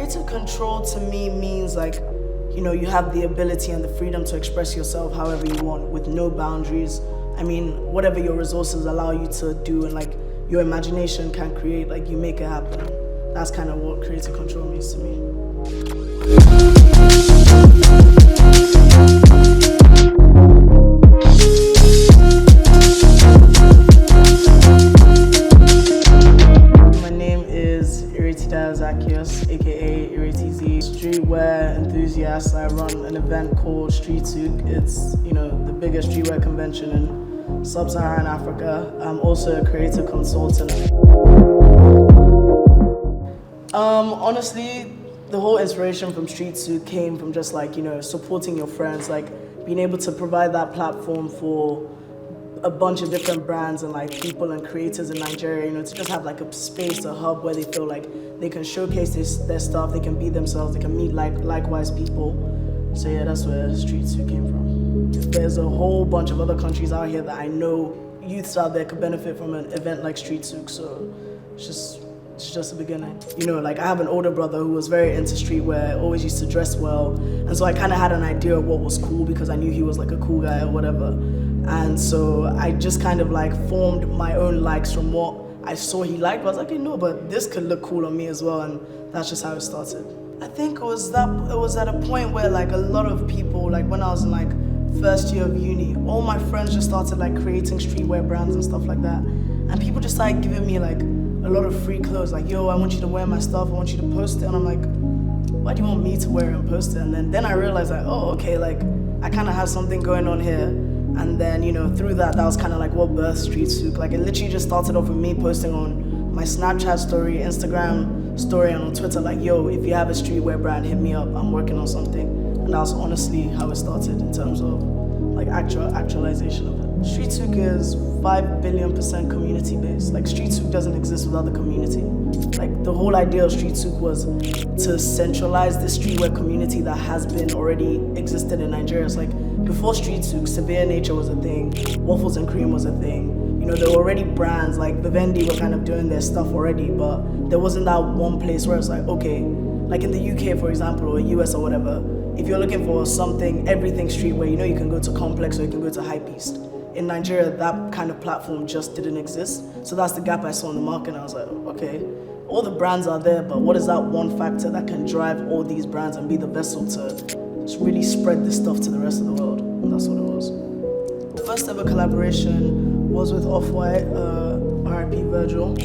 Creative control to me means like, you have the ability and the freedom to express yourself however you want with no boundaries. I mean, whatever your resources allow you to do and like your imagination can create, like you make it happen. That's kind of what creative control means to me. Aka Ireti, streetwear enthusiast. I run an event called Street Souk. It's the biggest streetwear convention in sub-Saharan Africa. I'm also a creative consultant. Honestly, the whole inspiration from Street Souk came from just like supporting your friends, like being able to provide that platform for a bunch of different brands and like people and creators in Nigeria, to just have like a space, a hub where they feel like they can showcase their stuff, they can be themselves, they can meet likewise people. So yeah, that's where Street Souk came from. There's a whole bunch of other countries out here that I know youths out there could benefit from an event like Street Souk, so it's just the beginning. Like I have an older brother who was very into streetwear, always used to dress well, and so I kind of had an idea of what was cool because I knew he was like a cool guy or whatever. And so I just kind of like formed my own likes from what I saw he liked. I was like, but this could look cool on me as well, and that's just how it started. I think it was at a point where like a lot of people, like when I was in like first year of uni, all my friends just started like creating streetwear brands and stuff like that. And people just started giving me like a lot of free clothes, like, I want you to wear my stuff, I want you to post it. And I'm like, why do you want me to wear it and post it? And then I realized like, oh, okay, like I kind of have something going on here. And then, through that was kind of like what birthed Street Souk. Like it literally just started off with me posting on my Snapchat story, Instagram story, and on Twitter, like, if you have a streetwear brand, hit me up, I'm working on something. And that was honestly how it started in terms of like actualization of it. Street Souk is 5 billion% community based. Like Street Souk doesn't exist without the community. Like the whole idea of Street Souk was to centralize the streetwear community that has been already existed in Nigeria. It's like before Street Souk, Severe Nature was a thing, Waffles and Cream was a thing. There were already brands like Vivendi were kind of doing their stuff already, but there wasn't that one place where it's like, okay, like in the UK, for example, or US or whatever, if you're looking for something, everything streetwear, you can go to Complex or you can go to Hypebeast. In Nigeria, that kind of platform just didn't exist. So that's the gap I saw in the market, and I was like, okay, all the brands are there, but what is that one factor that can drive all these brands and be the vessel to just really spread this stuff to the rest of the world? And that's what it was. The first ever collaboration was with Off-White, RIP Virgil.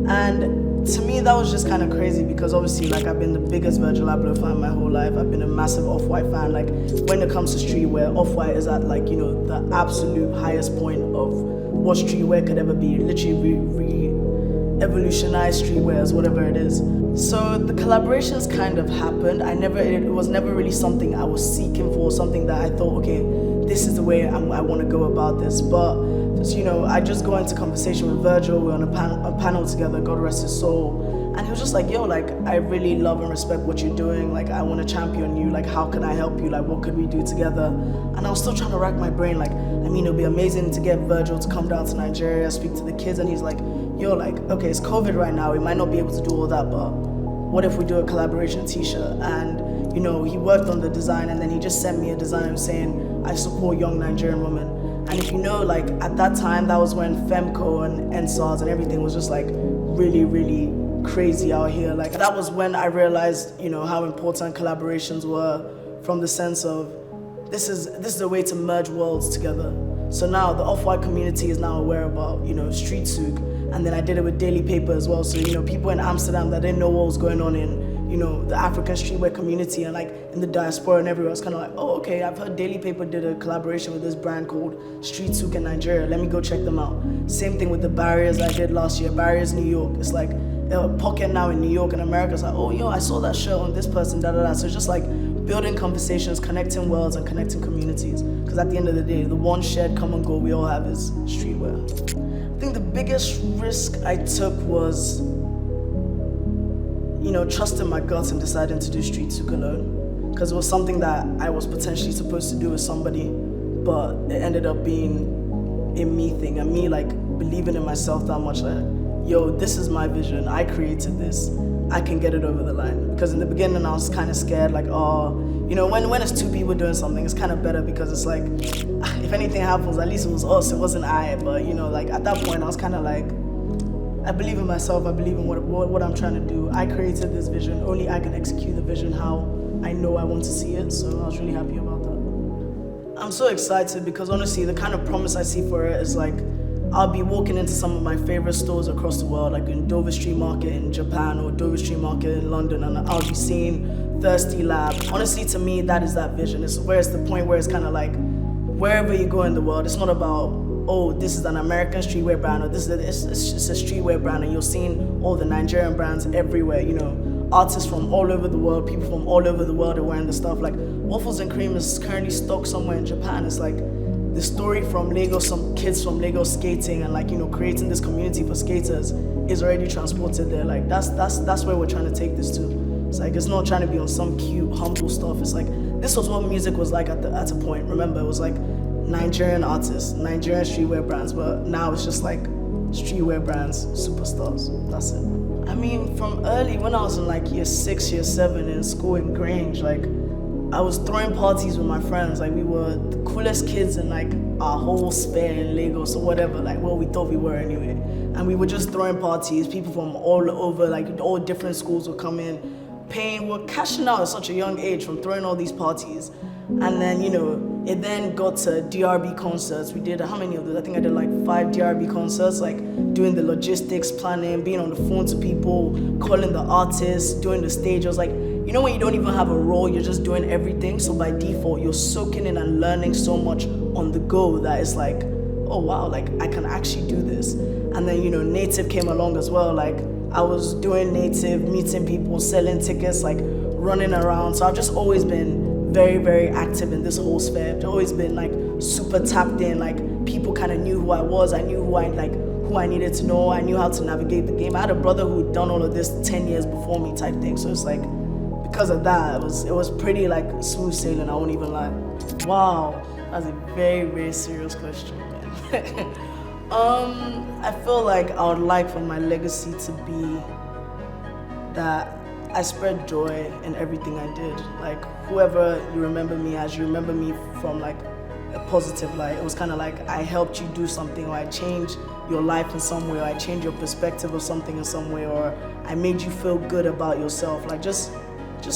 And to me, that was just kind of crazy because obviously, like, I've been the biggest Virgil Abloh fan my whole life. I've been a massive Off-White fan. Like, when it comes to streetwear, Off-White is at, like, the absolute highest point of what streetwear could ever be. Literally re-evolutionized streetwear as whatever it is. So the collaborations kind of happened. It was never really something I was seeking for, something that I thought, okay, this is the way I want to go about this. But I just go into conversation with Virgil. We're on a panel together, God rest his soul. And he was just like, like, I really love and respect what you're doing. Like, I want to champion you. Like, how can I help you? Like, what could we do together? And I was still trying to rack my brain. Like, it'd be amazing to get Virgil to come down to Nigeria, speak to the kids. And he's like, like, okay, it's COVID right now. We might not be able to do all that, but what if we do a collaboration t-shirt? And, he worked on the design, and then he just sent me a design saying, I support young Nigerian women. And if like, at that time, that was when Femco and NSARS and everything was just like really, really crazy out here. Like, that was when I realized, how important collaborations were, from the sense of this is a way to merge worlds together. So now the Off-White community is now aware about, Street Souk, and then I did it with Daily Paper as well. So, people in Amsterdam that didn't know what was going on in, the African streetwear community and like in the diaspora and everywhere, it's kind of like, oh, okay, I've heard Daily Paper did a collaboration with this brand called Street Souk in Nigeria. Let me go check them out. Same thing with the Barriers I did last year, Barriers New York. It's like a pocket now in New York and America. It's like, oh, I saw that shirt on this person, da-da-da. So it's just like building conversations, connecting worlds and connecting communities. Because at the end of the day, the one shared common goal we all have is streetwear. I think the biggest risk I took was trusting my guts and deciding to do Street Souk alone. Because it was something that I was potentially supposed to do with somebody, but it ended up being a me thing, and me like believing in myself that much, like, this is my vision, I created this, I can get it over the line. Because in the beginning I was kind of scared, like, oh, you know, when it's two people doing something, it's kind of better because it's like, if anything happens, at least it was us, it wasn't I. But you know, like at that point I was kind of like, I believe in myself, I believe in what I'm trying to do. I created this vision, only I can execute the vision how I know I want to see it, so I was really happy about that. I'm so excited because honestly, the kind of promise I see for it is like, I'll be walking into some of my favorite stores across the world, like in Dover Street Market in Japan or Dover Street Market in London, and I'll be seeing Thirsty Lab. Honestly, to me, that is that vision. It's the point where it's kind of like, wherever you go in the world, it's not about, oh, this is an American streetwear brand, or it's a streetwear brand, and you're seeing all the Nigerian brands everywhere, you know, artists from all over the world, people from all over the world are wearing the stuff. Like Waffles and Cream is currently stocked somewhere in Japan. It's like the story from Lagos, some kids from Lagos skating and like, you know, creating this community for skaters is already transported there. Like that's where we're trying to take this to. It's like, it's not trying to be on some cute, humble stuff. It's like, this was what music was like at a point. Remember, it was like Nigerian artists, Nigerian streetwear brands, but now it's just like streetwear brands, superstars. That's it. I mean, from early, when I was in like year 6, year 7 in school in Grange, like I was throwing parties with my friends. Like we were the coolest kids in like our whole sphere in Lagos or whatever, like what we thought we were anyway. And we were just throwing parties. People from all over, like all different schools would come in, we're cashing out at such a young age from throwing all these parties. And then, you know, it then got to DRB concerts. We did, how many of those? I think I did like 5 DRB concerts, like doing the logistics, planning, being on the phone to people, calling the artists, doing the stage. I was like, you know when you don't even have a role, you're just doing everything. So by default, you're soaking in and learning so much on the go that it's like, oh wow, like I can actually do this. And then, you know, Native came along as well. Like I was doing Native, meeting people, selling tickets, like running around. So I've just always been very, very active in this whole sphere. I've always been like super tapped in, like people kind of knew who I was. I knew who I needed to know. I knew how to navigate the game. I had a brother who'd done all of this 10 years before me type thing. So it's like, because of that, it was pretty like smooth sailing, I won't even lie. Wow, that's a very, very serious question, man. I feel like I would like for my legacy to be that I spread joy in everything I did. Like whoever you remember me as, you remember me from like a positive light. It was kind of like I helped you do something, or I changed your life in some way, or I changed your perspective of something in some way, or I made you feel good about yourself. Like just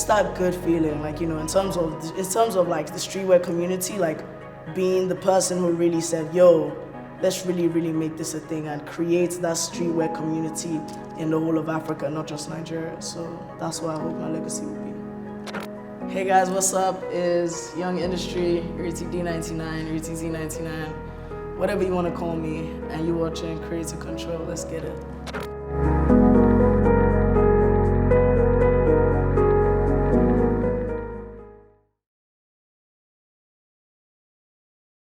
that good feeling, like, you know, in terms of like the streetwear community, like being the person who really said, yo, let's really, really make this a thing and create that streetwear community in the whole of Africa, not just Nigeria. So that's what I hope my legacy will be. Hey guys, what's up? It's Young Industry, Ireti D99, Ireti Z99, whatever you want to call me, and you're watching Creative Control. Let's get it.